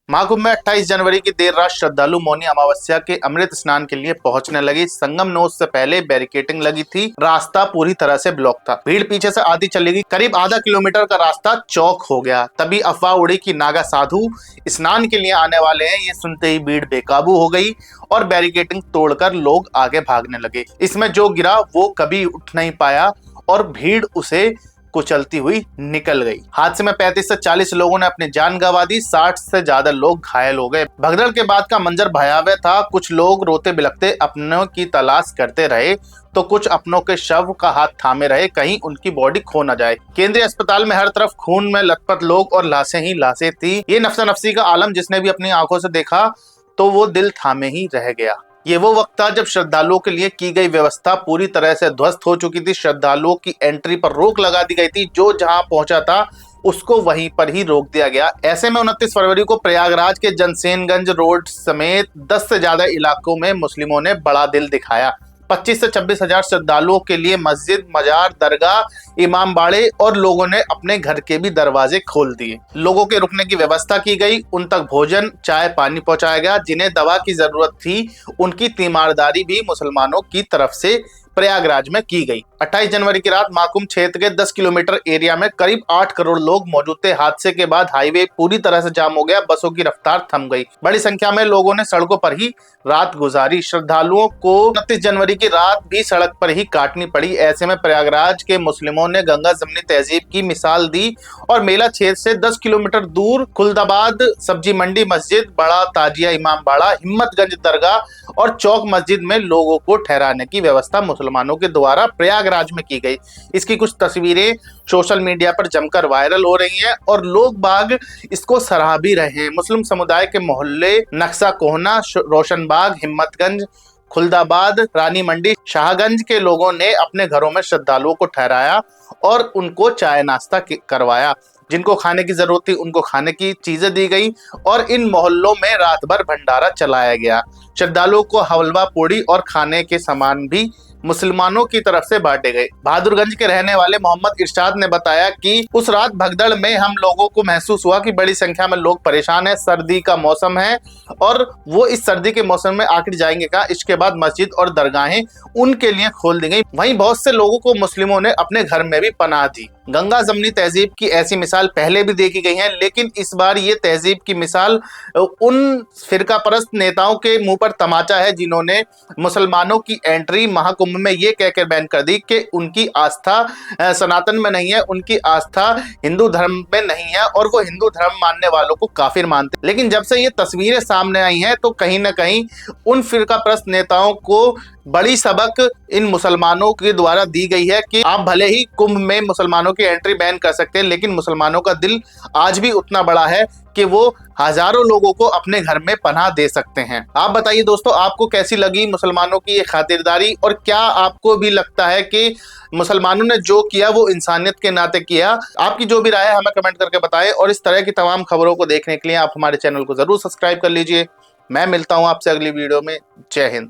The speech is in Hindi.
महाकुंभ में 28 जनवरी की देर रात श्रद्धालु मौनी अमावस्या के अमृत स्नान के लिए पहुंचने लगे। संगम नोज से पहले बैरिकेडिंग लगी थी, रास्ता पूरी तरह से ब्लॉक था। भीड़ पीछे से आधी चली गई। करीब आधा किलोमीटर का रास्ता चौक हो गया। तभी अफवाह उड़ी कि नागा साधु स्नान के लिए आने वाले हैं। ये सुनते ही भीड़ बेकाबू हो गई और बैरिकेडिंग तोड़कर लोग आगे भागने लगे। इसमें जो गिरा वो कभी उठ नहीं पाया और भीड़ उसे कुचलती हुई निकल गई। हादसे में 35 से 40 लोगों ने अपनी जान गंवा दी। 60 से ज्यादा लोग घायल हो गए। भगदड़ के बाद का मंजर भयावह था। कुछ लोग रोते बिलखते अपनों की तलाश करते रहे तो कुछ अपनों के शव का हाथ थामे रहे, कहीं उनकी बॉडी खो न जाए। केंद्रीय अस्पताल में हर तरफ खून में लथपथ लोग और लाशें ही लाशें थी। ये नफ्सा नफ्सी का आलम जिसने भी अपनी आंखों से देखा तो वो दिल थामे ही रह गया। ये वो वक्त था जब श्रद्धालुओं के लिए की गई व्यवस्था पूरी तरह से ध्वस्त हो चुकी थी। श्रद्धालुओं की एंट्री पर रोक लगा दी गई थी। जो जहां पहुंचा था उसको वहीं पर ही रोक दिया गया। ऐसे में 29 फरवरी को प्रयागराज के जनसेनगंज रोड समेत 10 से ज्यादा इलाकों में मुस्लिमों ने बड़ा दिल दिखाया। 25 से 26 हजार श्रद्धालुओं के लिए मस्जिद, मजार, दरगाह, इमाम बाड़े और लोगों ने अपने घर के भी दरवाजे खोल दिए। लोगों के रुकने की व्यवस्था की गई। उन तक भोजन, चाय, पानी पहुंचाया गया। जिन्हें दवा की जरूरत थी उनकी तीमारदारी भी मुसलमानों की तरफ से प्रयागराज में की गई। 28 जनवरी की रात महाकुंभ क्षेत्र के 10 किलोमीटर एरिया में करीब 8 करोड़ लोग मौजूद थे। हादसे के बाद हाईवे पूरी तरह से जाम हो गया। बसों की रफ्तार थम गई। बड़ी संख्या में लोगों ने सड़कों पर ही रात गुजारी। श्रद्धालुओं को 29 जनवरी की रात भी सड़क पर ही काटनी पड़ी। ऐसे में प्रयागराज के मुस्लिमों ने गंगा जमनी तहजीब की मिसाल दी और मेला क्षेत्र से 10 किलोमीटर दूर खुलदाबाद सब्जी मंडी, मस्जिद, बड़ा ताजिया इमाम बाड़ा, हिम्मतगंज दरगाह और चौक मस्जिद में लोगों को ठहराने की व्यवस्था मुसलमानों के द्वारा प्रयागराज में की गई। इसकी कुछ तस्वीरें सोशल मीडिया पर जमकर वायरल हो रही हैं और लोग बाग इसको सराह भी रहे हैं। मुस्लिम समुदाय के मोहल्ले नक्शा कोहना, रोशनबाग, हिम्मतगंज, खुलदाबाद, रानी मंडी, शाहगंज के लोगों ने अपने घरों में श्रद्धालुओं को ठहराया और उनको चाय नाश्ता करवाया। जिनको खाने की जरूरत थी उनको खाने की चीजें दी गई और इन मोहल्लों में रात भर भंडारा चलाया गया। श्रद्धालुओं को हलवा पूड़ी और खाने के सामान भी मुसलमानों की तरफ से बांटे गए। बहादुरगंज के रहने वाले मोहम्मद इरशाद ने बताया कि उस रात भगदड़ में हम लोगों को महसूस हुआ कि बड़ी संख्या में लोग परेशान हैं। सर्दी का मौसम है और वो इस सर्दी के मौसम में आखिर जाएंगे कहाँ। इसके बाद मस्जिद और दरगाहें उनके लिए खोल दी गई। वहीं बहुत से लोगों को मुस्लिमों ने अपने घर में भी पनाह दी। गंगा जमनी तहजीब की ऐसी मिसाल पहले भी देखी गई है, लेकिन इस बार ये तहजीब की मिसाल उन फिरका परस्त नेताओं के मुंह पर तमाचा है जिन्होंने मुसलमानों की एंट्री महाकुंभ में ये कहकर बैन कर दी कि उनकी आस्था सनातन में नहीं है, उनकी आस्था हिंदू धर्म में नहीं है और वो हिंदू धर्म मानने वालों को काफिर मानते। लेकिन जब से ये तस्वीरें सामने आई हैं तो कहीं ना कहीं उन फिरका परस्त नेताओं को बड़ी सबक इन मुसलमानों के द्वारा दी गई है कि आप भले ही कुंभ में मुसलमानों की एंट्री बैन कर सकते हैं, लेकिन मुसलमानों का दिल आज भी उतना बड़ा है कि वो हजारों लोगों को अपने घर में पनाह दे सकते हैं। आप बताइए दोस्तों, आपको कैसी लगी मुसलमानों की ये खातिरदारी और क्या आपको भी लगता है कि मुसलमानों ने जो किया वो इंसानियत के नाते किया? आपकी जो भी राय है हमें कमेंट करके बताएं और इस तरह की तमाम खबरों को देखने के लिए आप हमारे चैनल को जरूर सब्सक्राइब कर लीजिए। मैं मिलता हूं आपसे अगली वीडियो में। जय हिंद।